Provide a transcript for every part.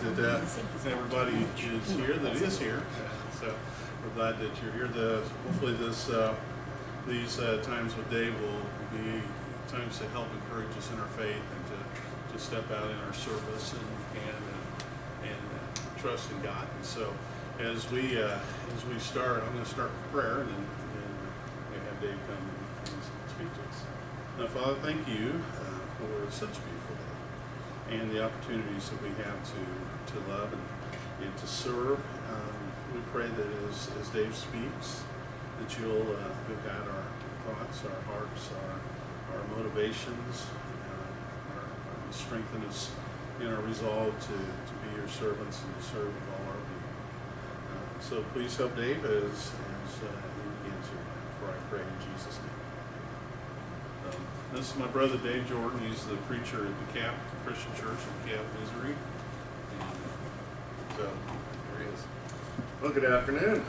glad that everybody is here that is here. So we're glad that you're here. Hopefully these times with Dave will be times to help encourage us in our faith and to step out in our service and trust in God. And so as we start, I'm going to start with prayer and then have Dave come and speak to us. Now, Father, thank you for such a beautiful day and the opportunities that we have to love and to serve. We pray that as Dave speaks, that you'll guide our thoughts, our hearts, our motivations, strengthen us in our resolve to be your servants and to serve all our people. So please help Dave as he begins here. For I pray in Jesus' name. This is my brother Dave Jordan. He's the preacher at the Cap Christian Church in Cap, Missouri. So here he is. Well, good afternoon.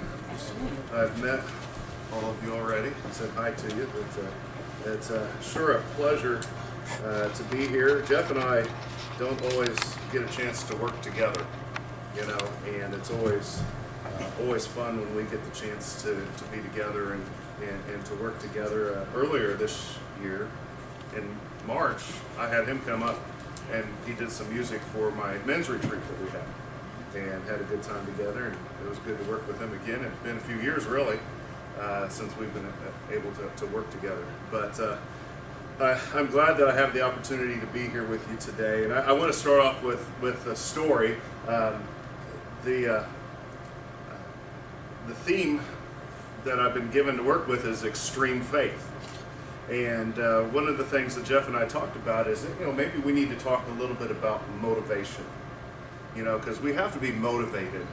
I've met all of you already. I said hi to you, but it's sure a pleasure to be here. Jeff and I don't always get a chance to work together, you know, and it's always fun when we get the chance to be together and to work together. Earlier this year, in March, I had him come up and he did some music for my men's retreat that we had, and had a good time together, and it was good to work with him again. It's been a few years really since we've been able to work together, but I'm glad that I have the opportunity to be here with you today. And I want to start off with a story. The theme that I've been given to work with is extreme faith. And one of the things that Jeff and I talked about is that, you know, maybe we need to talk a little bit about motivation. You know, because we have to be motivated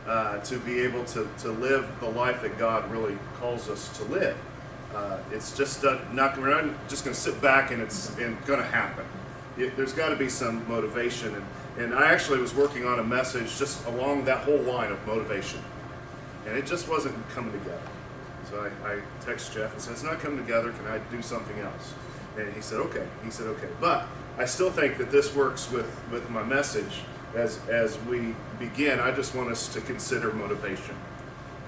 to be able to live the life that God really calls us to live. It's just we're not just going to sit back and it's going to happen. There's got to be some motivation. And I actually was working on a message just along that whole line of motivation. And it just wasn't coming together. So I texted Jeff and said, it's not coming together, can I do something else? And he said, okay. But I still think that this works with my message. As we begin, I just want us to consider motivation.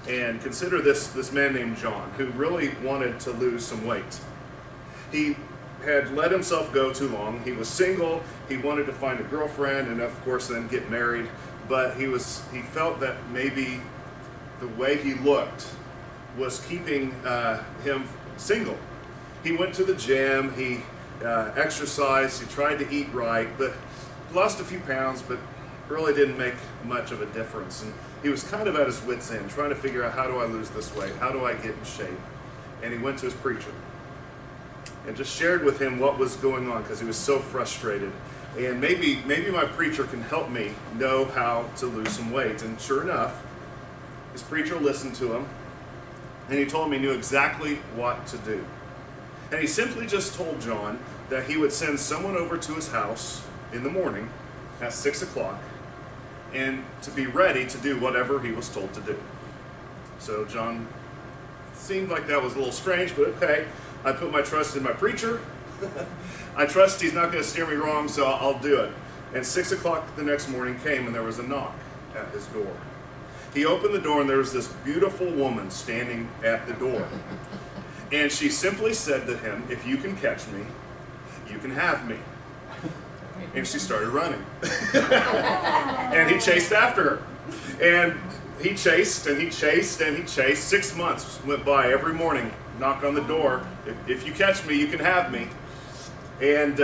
And consider this man named John, who really wanted to lose some weight. He had let himself go too long. He was single. He wanted to find a girlfriend and, of course, then get married. But he felt that maybe the way he looked was keeping him single. He went to the gym. He exercised. He tried to eat right, but lost a few pounds, but really didn't make much of a difference. And he was kind of at his wit's end, trying to figure out, how do I lose this weight? How do I get in shape? And he went to his preacher and just shared with him what was going on, because he was so frustrated. And maybe my preacher can help me know how to lose some weight. And sure enough, his preacher listened to him, and he told him he knew exactly what to do. And he simply just told John that he would send someone over to his house in the morning at 6 o'clock and to be ready to do whatever he was told to do. So John seemed like that was a little strange, but okay. I put my trust in my preacher. I trust he's not going to steer me wrong, so I'll do it. And 6 o'clock the next morning came, and there was a knock at his door. He opened the door, and there was this beautiful woman standing at the door. And she simply said to him, if you can catch me, you can have me. And she started running. And he chased after her. And he chased, and he chased, and he chased. 6 months went by every morning, knock on the door. If you catch me, you can have me. And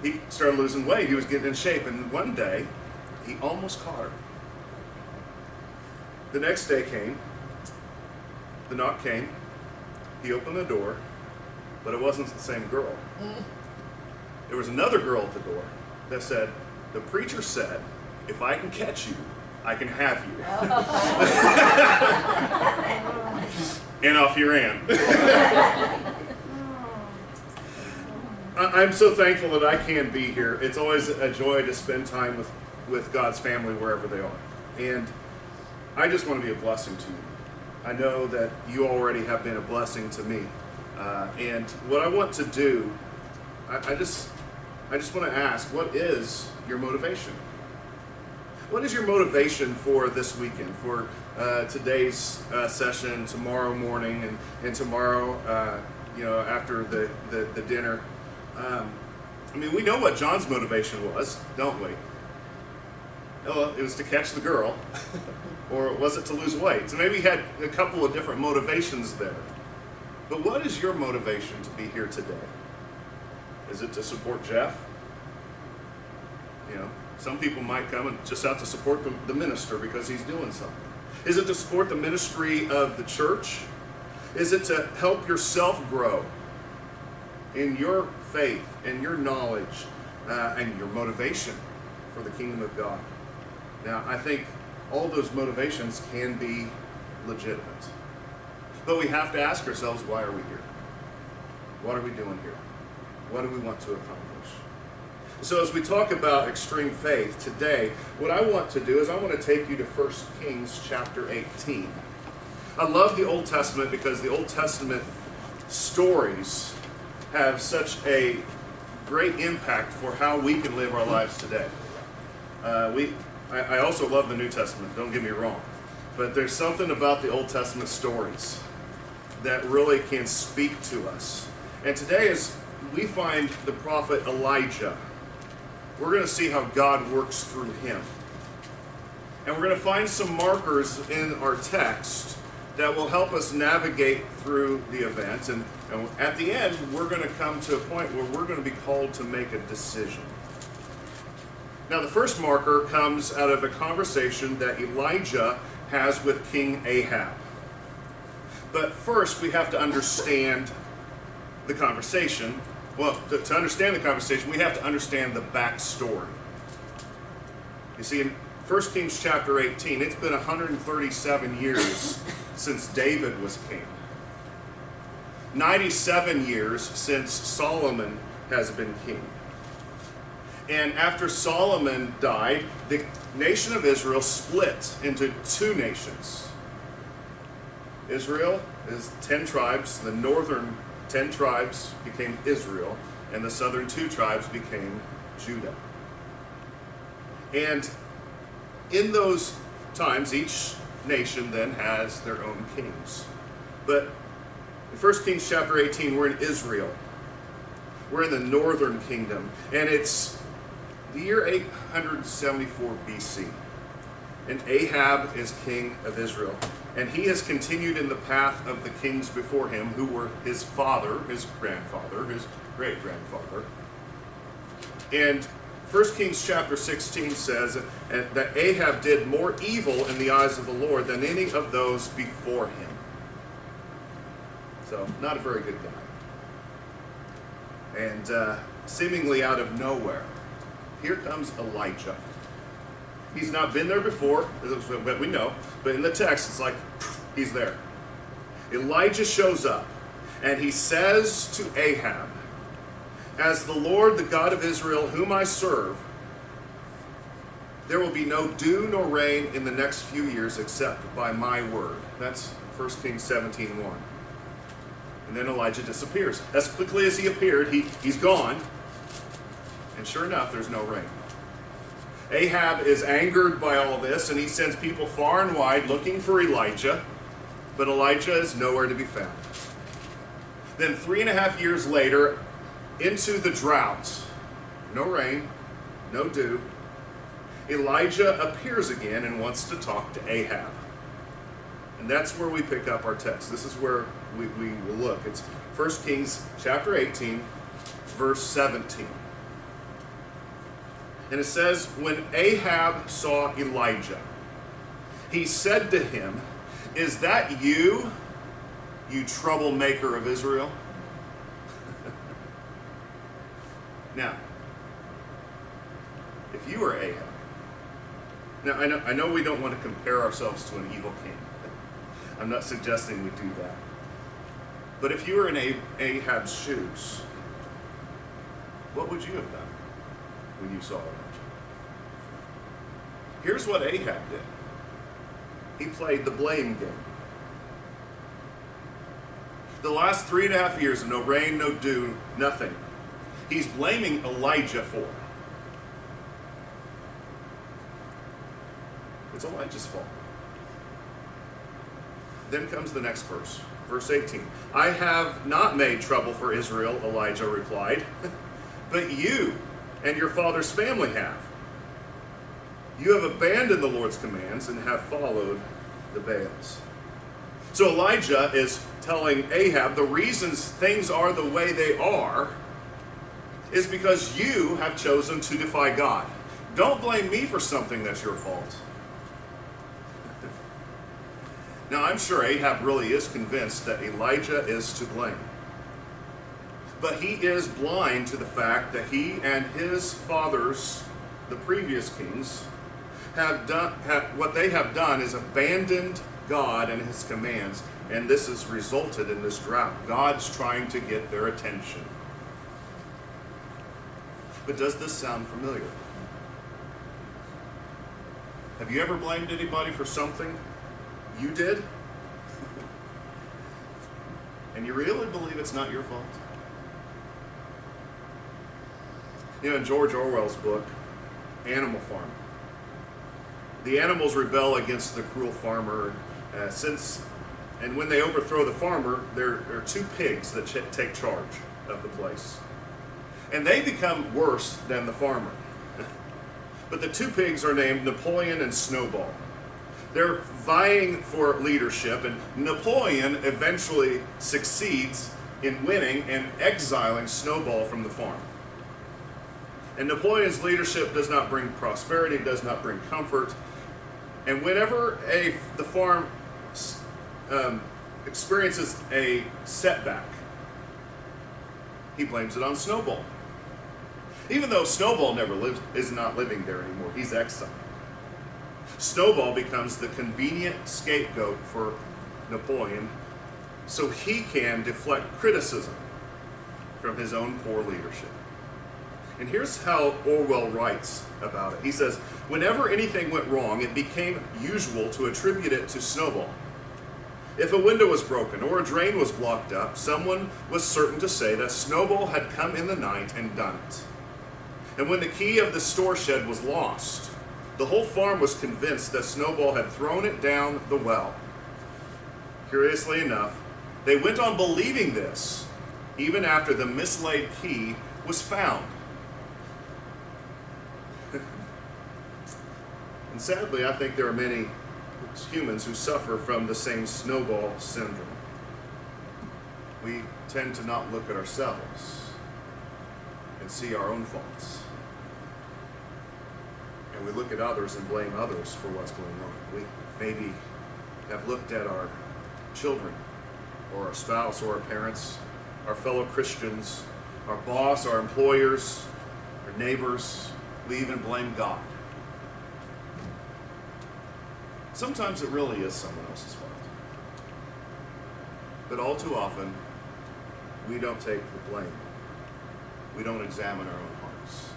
he started losing weight. He was getting in shape. And one day, he almost caught her. The next day came. The knock came. He opened the door, but it wasn't the same girl. There was another girl at the door that said, the preacher said, if I can catch you, I can have you. And off he ran. I'm so thankful that I can be here. It's always a joy to spend time with God's family wherever they are. And I just want to be a blessing to you. I know that you already have been a blessing to me. And what I want to do, I just want to ask, what is your motivation? What is your motivation for this weekend, for today's session, tomorrow morning, and tomorrow, after the dinner? We know what John's motivation was, don't we? Oh, it was to catch the girl, or was it to lose weight? So maybe he had a couple of different motivations there. But what is your motivation to be here today? Is it to support Jeff? Some people might come and just have to support the minister because he's doing something. Is it to support the ministry of the church? Is it to help yourself grow in your faith and your knowledge and your motivation for the kingdom of God? Now, I think all those motivations can be legitimate. But we have to ask ourselves, why are we here? What are we doing here? What do we want to accomplish? So as we talk about extreme faith today, what I want to do is I want to take you to 1 Kings chapter 18. I love the Old Testament because the Old Testament stories have such a great impact for how we can live our lives today. I also love the New Testament, don't get me wrong. But there's something about the Old Testament stories that really can speak to us. And today, as we find the prophet Elijah, we're going to see how God works through him. And we're going to find some markers in our text that will help us navigate through the events. And at the end, we're going to come to a point where we're going to be called to make a decision. Now, the first marker comes out of a conversation that Elijah has with King Ahab. But first, we have to understand the conversation. Well, to understand the conversation, we have to understand the backstory. You see, in 1 Kings chapter 18, it's been 137 years since David was king. 97 years since Solomon has been king. And after Solomon died, the nation of Israel split into two nations. Israel is 10 tribes. The northern 10 tribes became Israel, and the southern 2 tribes became Judah. And in those times, each nation then has their own kings. But in 1 Kings chapter 18, we're in Israel. We're in the northern kingdom, and it's the year 874 BC. And Ahab is king of Israel. And he has continued in the path of the kings before him, who were his father, his grandfather, his great-grandfather. And 1 Kings chapter 16 says that Ahab did more evil in the eyes of the Lord than any of those before him. So, not a very good guy. And seemingly out of nowhere, here comes Elijah. He's not been there before, but we know. But in the text, it's like, he's there. Elijah shows up, and he says to Ahab, "As the Lord, the God of Israel, whom I serve, there will be no dew nor rain in the next few years except by my word." That's 1 Kings 17:1. And then Elijah disappears. As quickly as he appeared, he's gone. And sure enough, there's no rain. Ahab is angered by all this, and he sends people far and wide looking for Elijah, but Elijah is nowhere to be found. Then 3.5 years later, into the drought, no rain, no dew, Elijah appears again and wants to talk to Ahab. And that's where we pick up our text. This is where we will look. It's 1 Kings chapter 18, verse 17. And it says, "When Ahab saw Elijah, he said to him, 'Is that you, you troublemaker of Israel?'" Now, if you were Ahab, now I know we don't want to compare ourselves to an evil king. I'm not suggesting we do that. But if you were in Ahab's shoes, what would you have done when you saw Elijah? Here's what Ahab did. He played the blame game. The last 3.5 years, no rain, no dew, nothing. He's blaming Elijah for. It's Elijah's fault. Then comes the next verse, verse 18. I have not made trouble for Israel, Elijah replied, but you and your father's family have. You have abandoned the Lord's commands and have followed the Baals. So Elijah is telling Ahab the reasons things are the way they are is because you have chosen to defy God. Don't blame me for something that's your fault. Now, I'm sure Ahab really is convinced that Elijah is to blame. But he is blind to the fact that he and his fathers, the previous kings, what they have done is abandoned God and his commands, and this has resulted in this drought. God's trying to get their attention. But does this sound familiar? Have you ever blamed anybody for something you did? And you really believe it's not your fault? You know, in George Orwell's book, Animal Farm, the animals rebel against the cruel farmer. And when they overthrow the farmer, there are two pigs that take charge of the place. And they become worse than the farmer. But the two pigs are named Napoleon and Snowball. They're vying for leadership, and Napoleon eventually succeeds in winning and exiling Snowball from the farm. And Napoleon's leadership does not bring prosperity, does not bring comfort. And whenever the farm experiences a setback, he blames it on Snowball. Even though Snowball is not living there anymore, he's exiled. Snowball becomes the convenient scapegoat for Napoleon so he can deflect criticism from his own poor leadership. And here's how Orwell writes about it. He says, whenever anything went wrong, it became usual to attribute it to Snowball. If a window was broken or a drain was blocked up, someone was certain to say that Snowball had come in the night and done it. And when the key of the store shed was lost, the whole farm was convinced that Snowball had thrown it down the well. Curiously enough, they went on believing this even after the mislaid key was found. And sadly, I think there are many humans who suffer from the same Snowball syndrome. We tend to not look at ourselves and see our own faults. And we look at others and blame others for what's going on. We maybe have looked at our children or our spouse or our parents, our fellow Christians, our boss, our employers, our neighbors. We even blame God. Sometimes it really is someone else's fault. But all too often, we don't take the blame. We don't examine our own hearts.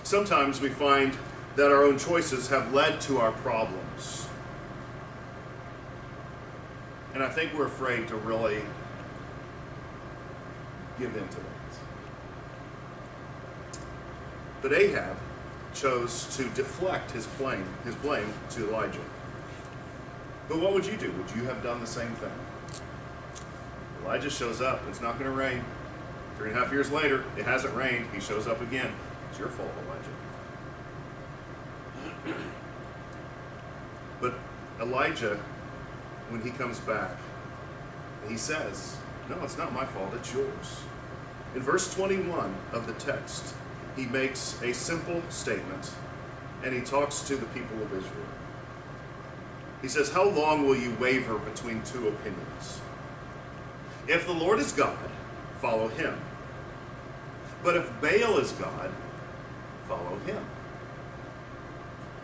Sometimes we find that our own choices have led to our problems. And I think we're afraid to really give in to that. But Ahab chose to deflect his blame to Elijah. But what would you do? Would you have done the same thing? Elijah shows up. It's not going to rain. 3.5 years later, it hasn't rained. He shows up again. It's your fault, Elijah. But Elijah, when he comes back, he says, no, it's not my fault, it's yours. In verse 21 of the text, he makes a simple statement, and he talks to the people of Israel. He says, how long will you waver between two opinions? If the Lord is God, follow him. But if Baal is God, follow him.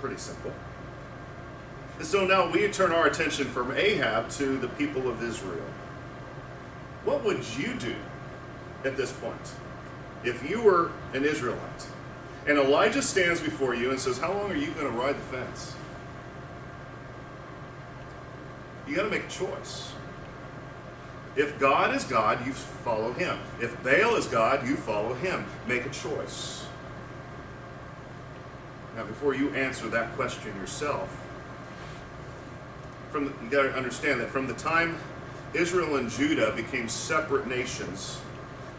Pretty simple. And so now we turn our attention from Ahab to the people of Israel. What would you do at this point if you were an Israelite and Elijah stands before you and says, how long are you going to ride the fence? You got to make a choice. If God is God, you follow him. If Baal is God, you follow him. Make a choice. Now, before you answer that question yourself, you got to understand that from the time Israel and Judah became separate nations,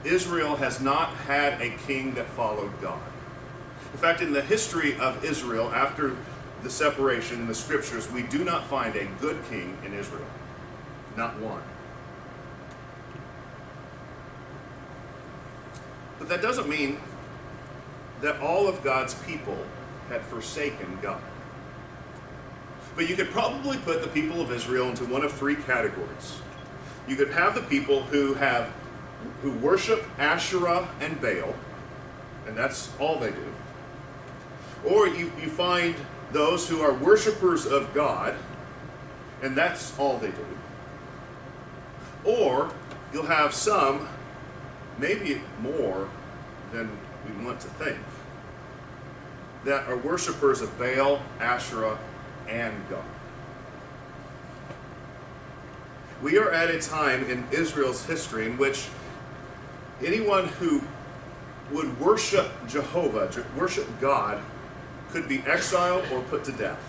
Israel has not had a king that followed God. In fact, in the history of Israel, after the separation in the scriptures, we do not find a good king in Israel. Not one. But that doesn't mean that all of God's people had forsaken God. But you could probably put the people of Israel into one of three categories. You could have the people who worship Asherah and Baal, and that's all they do. Or you find those who are worshipers of God, and that's all they do. Or you'll have some, maybe more than we want to think, that are worshipers of Baal, Asherah, and God. We are at a time in Israel's history in which anyone who would worship Jehovah, worship God, could be exiled or put to death.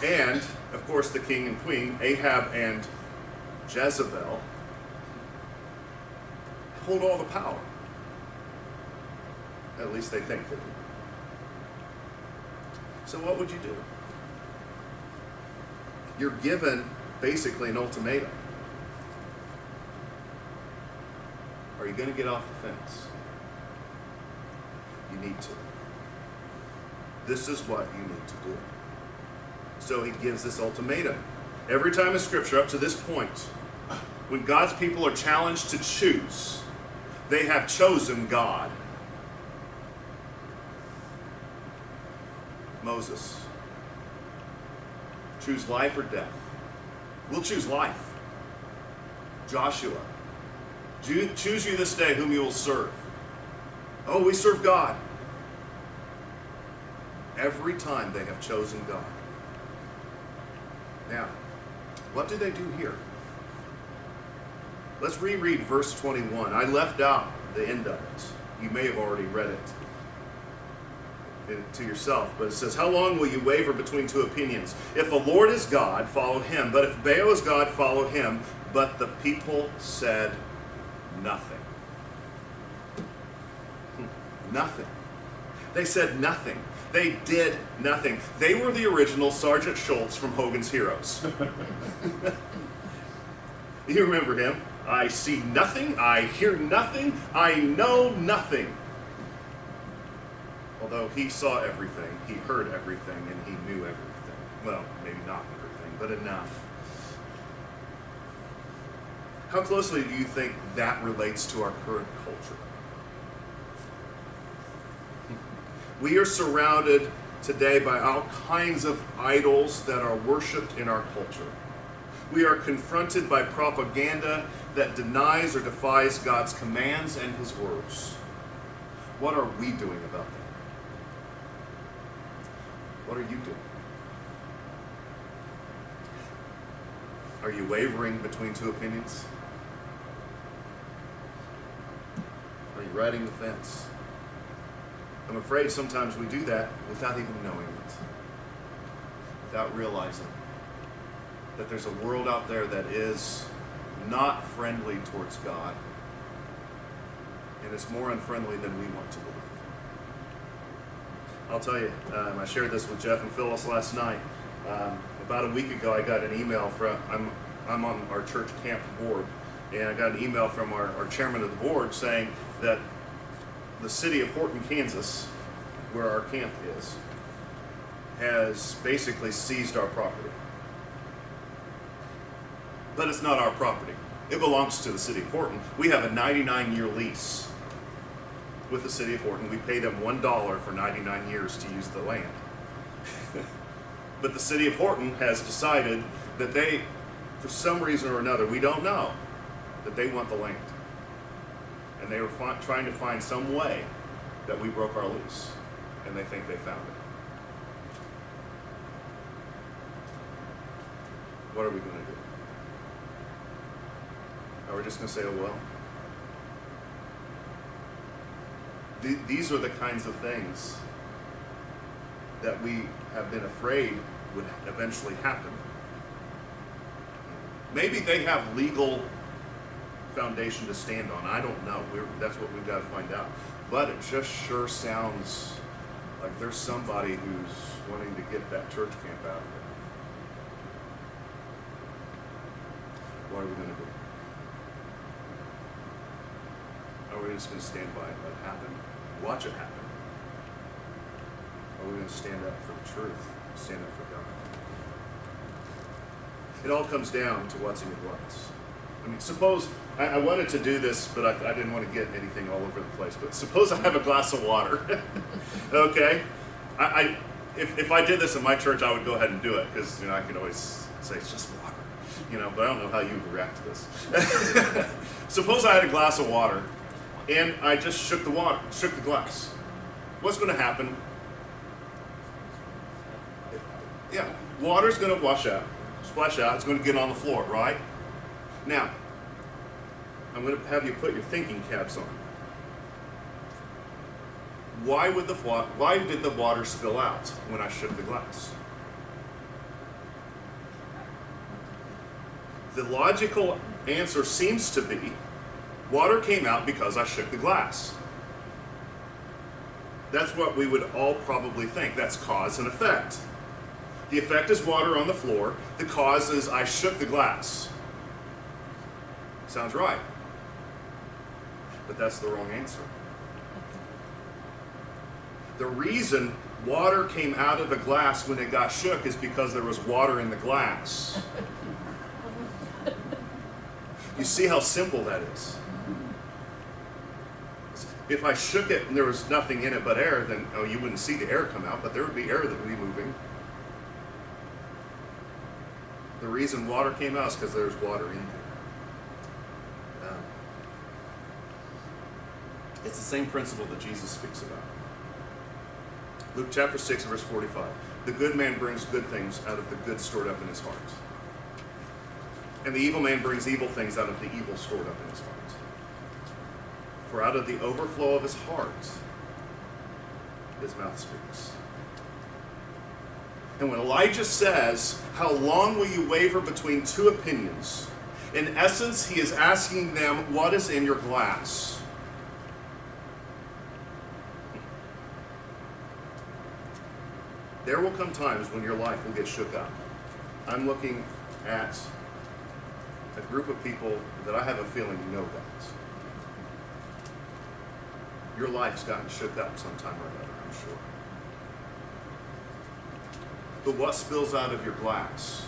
And, of course, the king and queen, Ahab and Jezebel, hold all the power. At least they think they do. So what would you do? You're given basically an ultimatum. Are you going to get off the fence? You need to. This is what you need to do. So he gives this ultimatum. Every time in Scripture up to this point, when God's people are challenged to choose, they have chosen God. Moses, choose life or death. We'll choose life. Joshua, choose you this day whom you will serve. Oh, we serve God. Every time they have chosen God. Now, what do they do here? Let's reread verse 21. I left out the end of it. You may have already read it to yourself, but it says, how long will you waver between two opinions? If the Lord is God, follow him. But if Baal is God, follow him. But the people said nothing. Nothing. They said nothing. They did nothing. They were the original Sergeant Schultz from Hogan's Heroes. You remember him? I see nothing, I hear nothing, I know nothing. Although he saw everything, he heard everything, and he knew everything. Well, maybe not everything, but enough. How closely do you think that relates to our current culture? We are surrounded today by all kinds of idols that are worshipped in our culture. We are confronted by propaganda that denies or defies God's commands and his words. What are we doing about that? What are you doing? Are you wavering between two opinions? Are you riding the fence? I'm afraid sometimes we do that without even knowing it, without realizing that there's a world out there that is not friendly towards God, and it's more unfriendly than we want to believe. I'll tell you, I shared this with Jeff and Phyllis last night. About a week ago, I got an email from, I'm on our church camp board, and I got an email from our chairman of the board saying that the city of Horton, Kansas, where our camp is, has basically seized our property. But it's not our property. It belongs to the city of Horton. We have a 99-year lease with the city of Horton. We pay them $1 for 99 years to use the land. But the city of Horton has decided that they, for some reason or another, we don't know, that they want the land. And they were trying to find some way that we broke our lease. And they think they found it. What are we going to do? Are we just going to say, oh well? These are the kinds of things that we have been afraid would eventually happen. Maybe they have legal foundation to stand on. I don't know. That's what we've got to find out. But it just sure sounds like there's somebody who's wanting to get that church camp out of there. What are we going to do? Are we just going to stand by and let it happen? Watch it happen? Or are we going to stand up for the truth? Stand up for God? It all comes down to what's in your glass. I mean, suppose, I wanted to do this, but I didn't want to get anything all over the place. But suppose I have a glass of water, okay? If I did this in my church, I would go ahead and do it, because I can always say it's just water, but I don't know how you would react to this. Suppose I had a glass of water, and I just shook the glass. What's going to happen? Yeah, water's going to wash out, splash out. It's going to get on the floor, right? Now, I'm going to have you put your thinking caps on. Why did the water spill out when I shook the glass? The logical answer seems to be, water came out because I shook the glass. That's what we would all probably think. That's cause and effect. The effect is water on the floor. The cause is I shook the glass. Sounds right. But that's the wrong answer. The reason water came out of the glass when it got shook is because there was water in the glass. You see how simple that is? If I shook it and there was nothing in it but air, then you wouldn't see the air come out, but there would be air that would be moving. The reason water came out is because there was water in there. It's the same principle that Jesus speaks about. Luke chapter 6, verse 45. The good man brings good things out of the good stored up in his heart. And the evil man brings evil things out of the evil stored up in his heart. For out of the overflow of his heart, his mouth speaks. And when Elijah says, how long will you waver between two opinions? In essence, he is asking them, what is in your glass? There will come times when your life will get shook up. I'm looking at a group of people that I have a feeling know that. Your life's gotten shook up sometime or another, I'm sure. But what spills out of your glass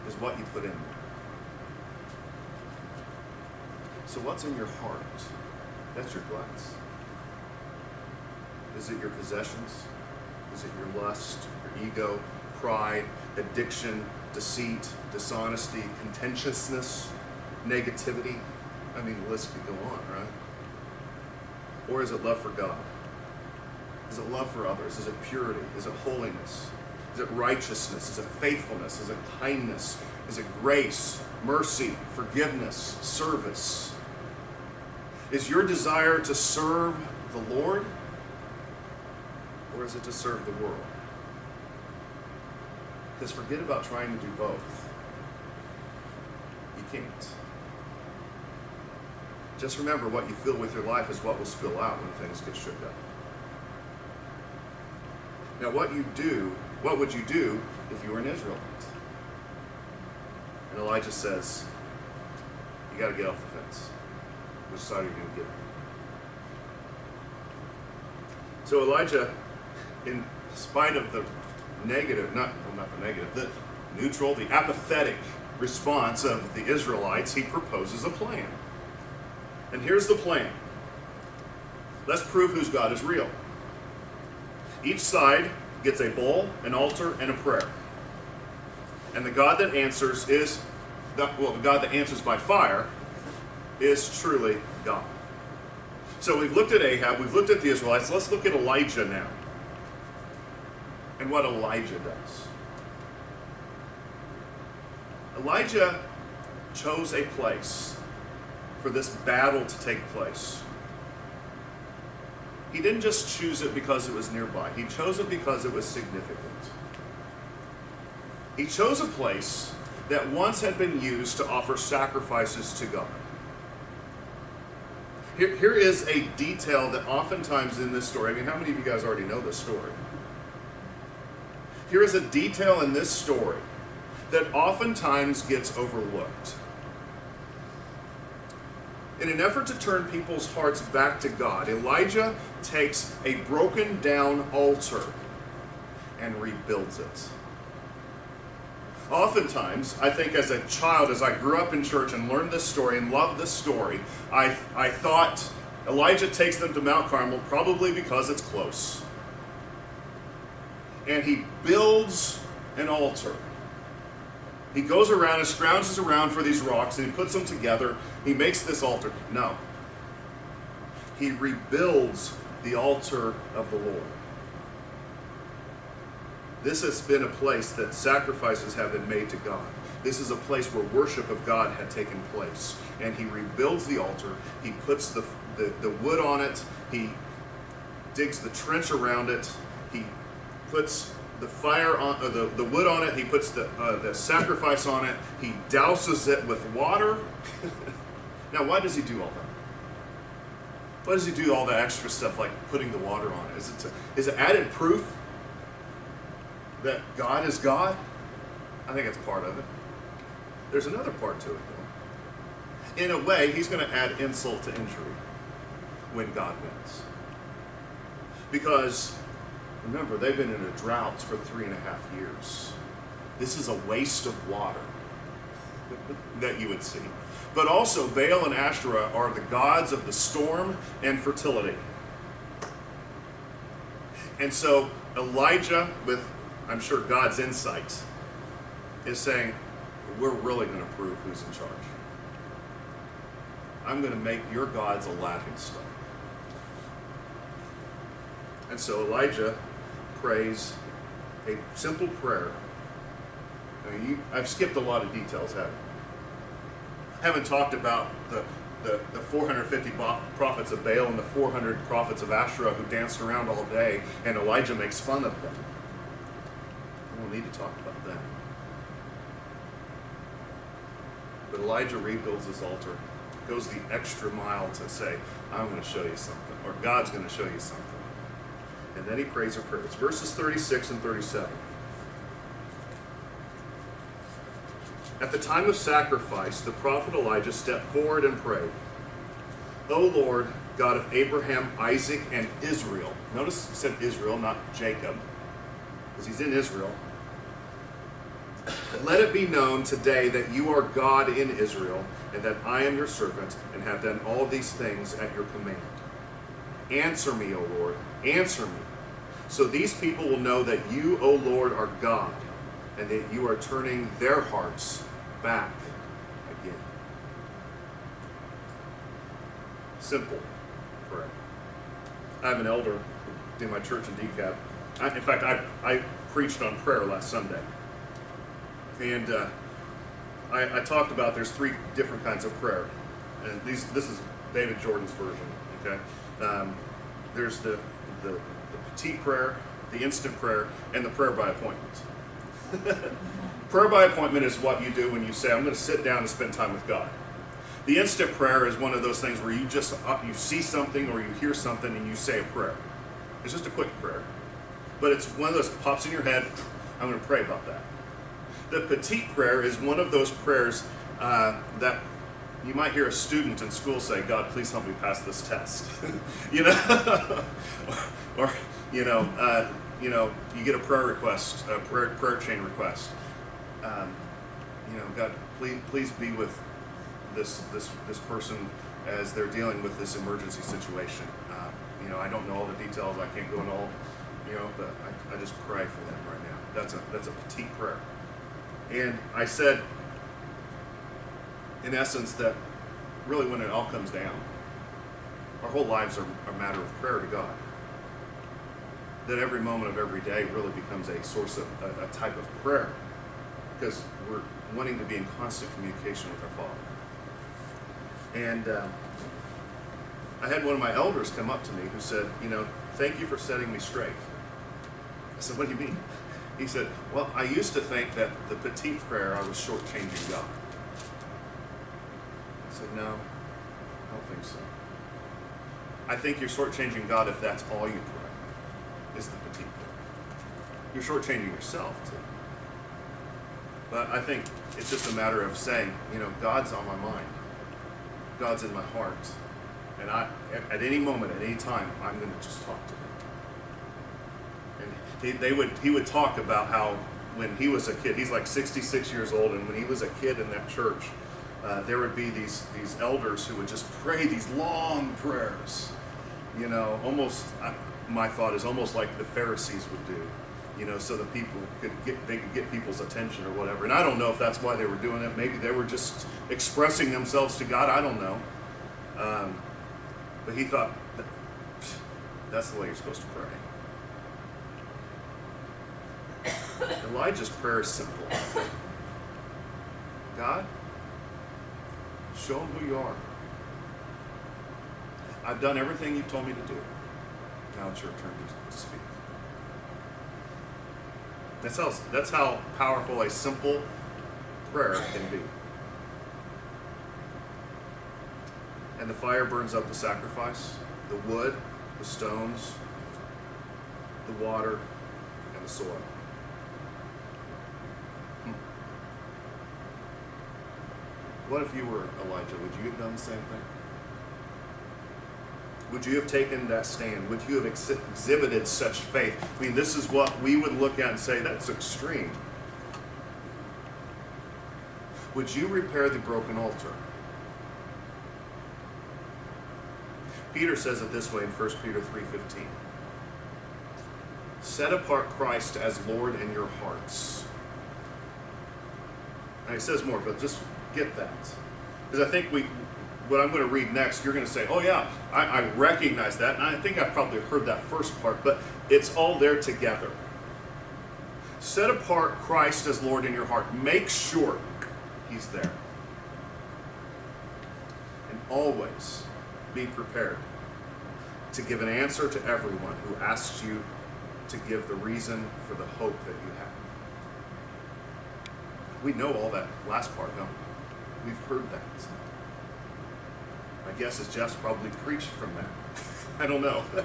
is what you put in there. So what's in your heart? That's your glass. Is it your possessions? Is it your lust, your ego, pride, addiction, deceit, dishonesty, contentiousness, negativity? I mean, the list could go on, right? Or is it love for God? Is it love for others? Is it purity? Is it holiness? Is it righteousness? Is it faithfulness? Is it kindness? Is it grace, mercy, forgiveness, service? Is your desire to serve the Lord? Or is it to serve the world? Because forget about trying to do both. You can't. Just remember, what you fill with your life is what will spill out when things get shook up. Now, what would you do if you were an Israelite? And Elijah says, you got to get off the fence. Which side are you going to get on? So Elijah, in spite of the negative, not the negative, the neutral, the apathetic response of the Israelites, he proposes a plan. And here's the plan. Let's prove whose God is real. Each side gets a bowl, an altar, and a prayer. And the God that answers the God that answers by fire is truly God. So we've looked at Ahab, we've looked at the Israelites. Let's look at Elijah now. And what Elijah does. Elijah chose a place for this battle to take place. He didn't just choose it because it was nearby. He chose it because it was significant. He chose a place that once had been used to offer sacrifices to God. Here is a detail that oftentimes in this story, I mean, how many of you guys already know this story? Here is a detail in this story that oftentimes gets overlooked. In an effort to turn people's hearts back to God, Elijah takes a broken down altar and rebuilds it. Oftentimes, I think as a child, as I grew up in church and learned this story and loved this story, I thought Elijah takes them to Mount Carmel probably because it's close. And he builds an altar. He goes around and scrounges around for these rocks and he puts them together. He makes this altar. No. He rebuilds the altar of the Lord. This has been a place that sacrifices have been made to God. This is a place where worship of God had taken place. And he rebuilds the altar. He puts the wood on it. He digs the trench around it. He puts the fire on the wood on it. He puts the sacrifice on it. He douses it with water. Now, why does he do all that? Why does he do all that extra stuff like putting the water on it? Is it added proof that God is God? I think it's part of it. There's another part to it, though. In a way, he's going to add insult to injury when God wins. Because, remember, they've been in a drought for 3.5 years. This is a waste of water that you would see. But also, Baal and Asherah are the gods of the storm and fertility. And so, Elijah, with I'm sure God's insight, is saying, we're really going to prove who's in charge. I'm going to make your gods a laughing stock. And so Elijah prays a simple prayer. I mean, I've skipped a lot of details, haven't I? Haven't talked about the 450 prophets of Baal and the 400 prophets of Asherah who danced around all day, and Elijah makes fun of them. We don't need to talk about that. But Elijah rebuilds his altar, goes the extra mile to say, I'm going to show you something, or God's going to show you something. And then he prays a prayer. It's verses 36 and 37. At the time of sacrifice, the prophet Elijah stepped forward and prayed, O Lord, God of Abraham, Isaac, and Israel. Notice he said Israel, not Jacob, because he's in Israel. Let it be known today that you are God in Israel, and that I am your servant, and have done all these things at your command. Answer me, O Lord, answer me, so these people will know that you, O Lord, are God, and that you are turning their hearts back again. Simple prayer. I have an elder in my church in DeKalb. In fact, I preached on prayer last Sunday. And I talked about there's 3 different kinds of prayer. And this is David Jordan's version, okay? There's the petite prayer, the instant prayer, and the prayer by appointment. Prayer by appointment is what you do when you say, I'm going to sit down and spend time with God. The instant prayer is one of those things where you just you see something or you hear something and you say a prayer. It's just a quick prayer. But it's one of those that pops in your head, I'm going to pray about that. The petite prayer is one of those prayers that you might hear a student in school say, God, please help me pass this test. You know? or you get a prayer request, a prayer chain request. God, please be with this person as they're dealing with this emergency situation. I don't know all the details. I can't go into all, but I just pray for them right now. That's a petite prayer. And I said, in essence, that really when it all comes down, our whole lives are a matter of prayer to God. That every moment of every day really becomes a source of a type of prayer, because we're wanting to be in constant communication with our Father. And I had one of my elders come up to me who said, thank you for setting me straight. I said, what do you mean? He said, well, I used to think that the petite prayer, I was shortchanging God. I said, no, I don't think so. I think you're shortchanging God if that's all you pray, is the petite prayer. You're shortchanging yourself, too. But I think it's just a matter of saying, God's on my mind. God's in my heart. And at any moment, at any time, I'm going to just talk to him. And he would talk about how when he was a kid, he's like 66 years old, and when he was a kid in that church, there would be these elders who would just pray these long prayers. Almost, my thought is almost like the Pharisees would do. So that people could get people's attention or whatever. And I don't know if that's why they were doing it. Maybe they were just expressing themselves to God. I don't know. But he thought, that's the way you're supposed to pray. Elijah's prayer is simple. God, show him who you are. I've done everything you've told me to do. Now it's your turn to speak. That's how powerful a simple prayer can be. And the fire burns up the sacrifice, the wood, the stones, the water, and the soil. What if you were Elijah? Would you have done the same thing? Would you have taken that stand? Would you have exhibited such faith? I mean, this is what we would look at and say, that's extreme. Would you repair the broken altar? Peter says it this way in 1 Peter 3:15. Set apart Christ as Lord in your hearts. And he says more, but just get that. Because I think what I'm going to read next, you're going to say, oh yeah, I recognize that. And I think I've probably heard that first part, but it's all there together. Set apart Christ as Lord in your heart. Make sure he's there. And always be prepared to give an answer to everyone who asks you to give the reason for the hope that you have. We know all that last part, don't we? We've heard that. My guess is Jeff's probably preached from that. I don't know. But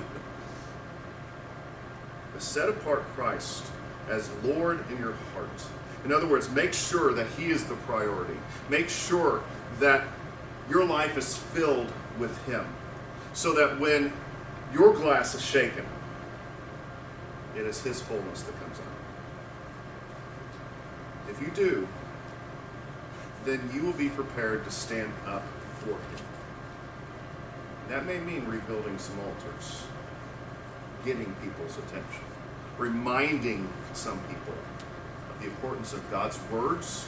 set apart Christ as Lord in your heart. In other words, make sure that he is the priority. Make sure that your life is filled with him. So that when your glass is shaken, it is his fullness that comes out. If you do, then you will be prepared to stand up for him. That may mean rebuilding some altars, getting people's attention, reminding some people of the importance of God's words,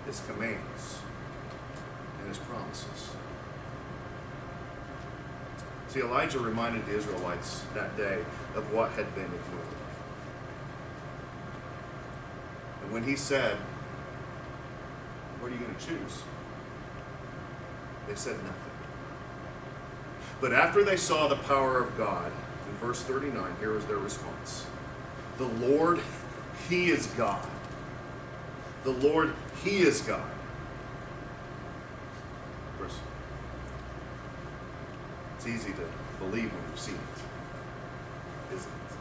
his commands, and his promises. See, Elijah reminded the Israelites that day of what had been ignored. And when he said, what are you going to choose? They said nothing. But after they saw the power of God, in verse 39, here was their response. The Lord, he is God. The Lord, he is God. Verse. It's easy to believe when you've seen it, isn't it?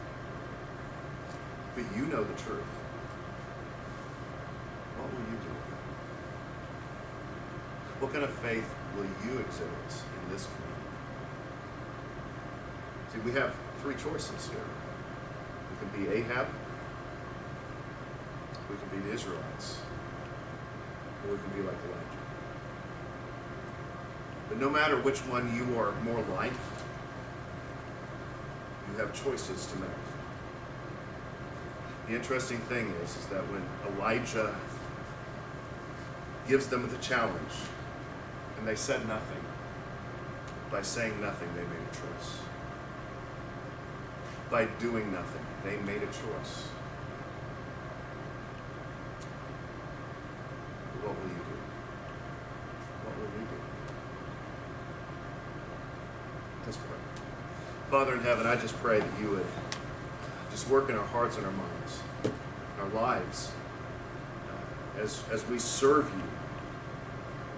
But you know the truth. What will you do? What kind of faith will you exhibit in this community? See, we have three choices here. We can be Ahab, we can be the Israelites, or we can be like Elijah. But no matter which one you are more like, you have choices to make. The interesting thing is that when Elijah gives them the challenge, and they said nothing, by saying nothing, they made a choice. By doing nothing, they made a choice. What will you do? What will we do? Father in heaven, I just pray that you would just work in our hearts and our minds, our lives, as we serve you,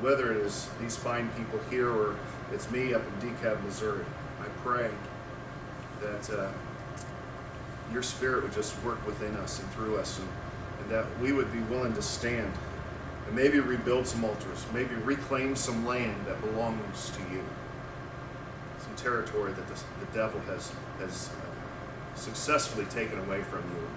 whether it is these fine people here or it's me up in DeKalb, Missouri. I pray that your Spirit would just work within us and through us, and that we would be willing to stand and maybe rebuild some altars, maybe reclaim some land that belongs to you, some territory that the devil has successfully taken away from you.